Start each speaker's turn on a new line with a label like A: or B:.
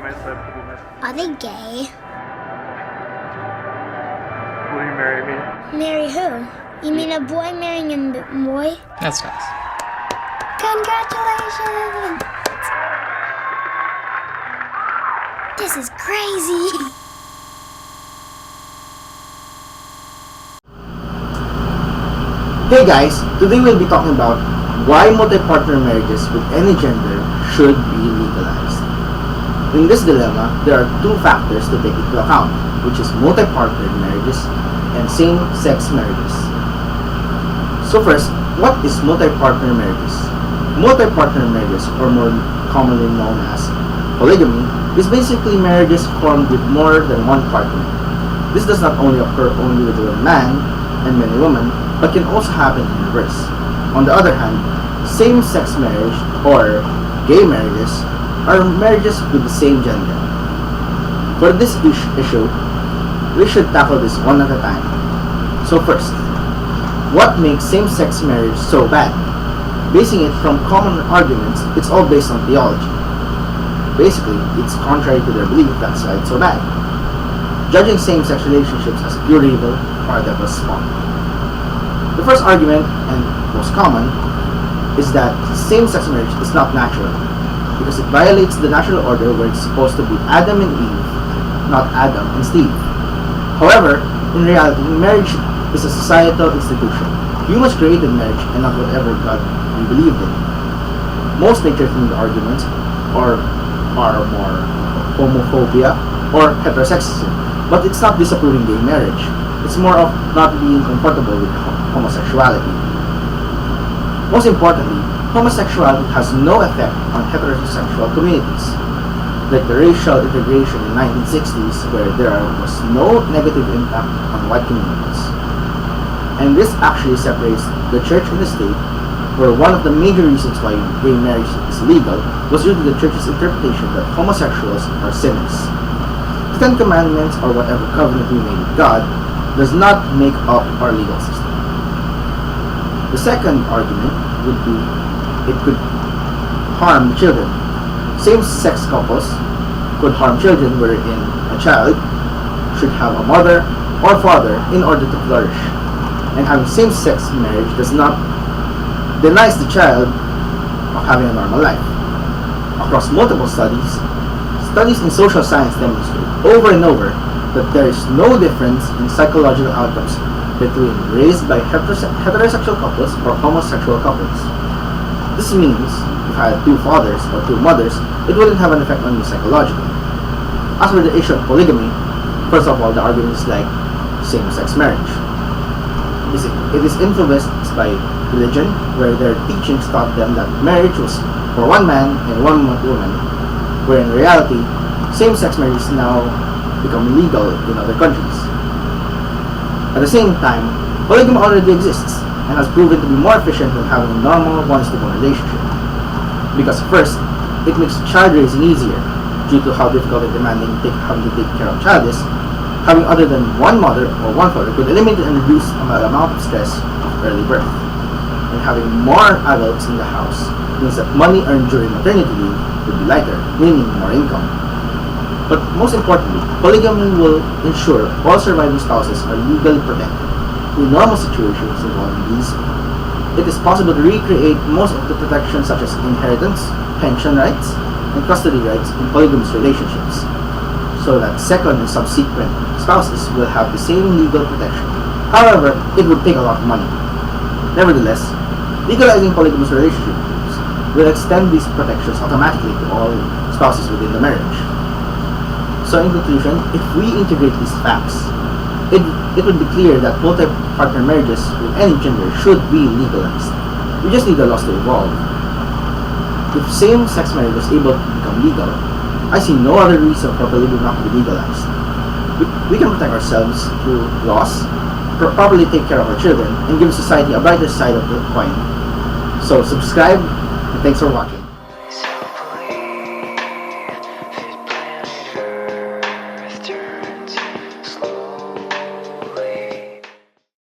A: myself to be myself.
B: Are they gay?
A: Will you marry me?
B: Marry who? You mean a boy marrying a boy?
C: That's nice.
B: Congratulations! This is crazy!
D: Hey guys, today we'll be talking about why multi-partner marriages with any gender should be legalized. In this dilemma, there are two factors to take into account, which is multi-partner marriages and same-sex marriages. So first, what is multi-partner marriages? Multi-partner marriages, or more commonly known as polygamy, is basically marriages formed with more than one partner. This does not only occur only with one man and many women, but can also happen in reverse. On the other hand, same-sex marriage or gay marriages are marriages with the same gender. For this issue, we should tackle this one at a time. So first, what makes same-sex marriage so bad? Basing it from common arguments, it's all based on theology. Basically, it's contrary to their belief, that's why it's so bad. Judging same-sex relationships as pure evil or a devil's spawn. The first argument, and most common, is that same-sex marriage is not natural because it violates the natural order where it's supposed to be Adam and Eve, not Adam and Steve. However, in reality, marriage is a societal institution. Humans created marriage and not whatever God we believed in. Most nature-themed arguments are more homophobia or heterosexism, but it's not disapproving gay marriage. It's more of not being comfortable with homosexuality. Most importantly, homosexuality has no effect on heterosexual communities. Like the racial integration in the 1960s, where there was no negative impact on white communities. And this actually separates the church and the state, where one of the major reasons why gay marriage is legal was due to the church's interpretation that homosexuals are sinners. The Ten Commandments, or whatever covenant we made with God, does not make up our legal system. The second argument would be it could harm the children. Same-sex couples could harm children wherein a child should have a mother or father in order to flourish. And having same-sex marriage does not denies the child of having a normal life. Across multiple studies in social science demonstrate over and over that there is no difference in psychological outcomes between raised by heterosexual couples or homosexual couples. This means if I had two fathers or two mothers, it wouldn't have an effect on me psychologically. As for the issue of polygamy, first of all, the argument is like same-sex marriage. It is influenced by religion, where their teachings taught them that marriage was for one man and one woman, where in reality, same-sex marriage is now become legal in other countries. At the same time, polygamy already exists and has proven to be more efficient than having a normal one-to-one relationship. Because first, it makes child raising easier due to how difficult and demanding having to take care of a child is. Having other than one mother or one father could eliminate and reduce the amount of stress of early birth. And having more adults in the house means that money earned during maternity leave would be lighter, meaning more income. But most importantly, polygamy will ensure all surviving spouses are legally protected. In normal situations involving these, it is possible to recreate most of the protections such as inheritance, pension rights, and custody rights in polygamous relationships, so that second and subsequent spouses will have the same legal protection. However, it would take a lot of money. Nevertheless, legalizing polygamous relationships will extend these protections automatically to all spouses within the marriage. So in conclusion, if we integrate these facts, it would be clear that multi-partner marriages with any gender should be legalized. We just need the laws to evolve. If same-sex marriage was able to become legal, I see no other reason for polygamy not to be legalized. We can protect ourselves through laws, properly take care of our children, and give society a brighter side of the coin. So subscribe, and thanks for watching.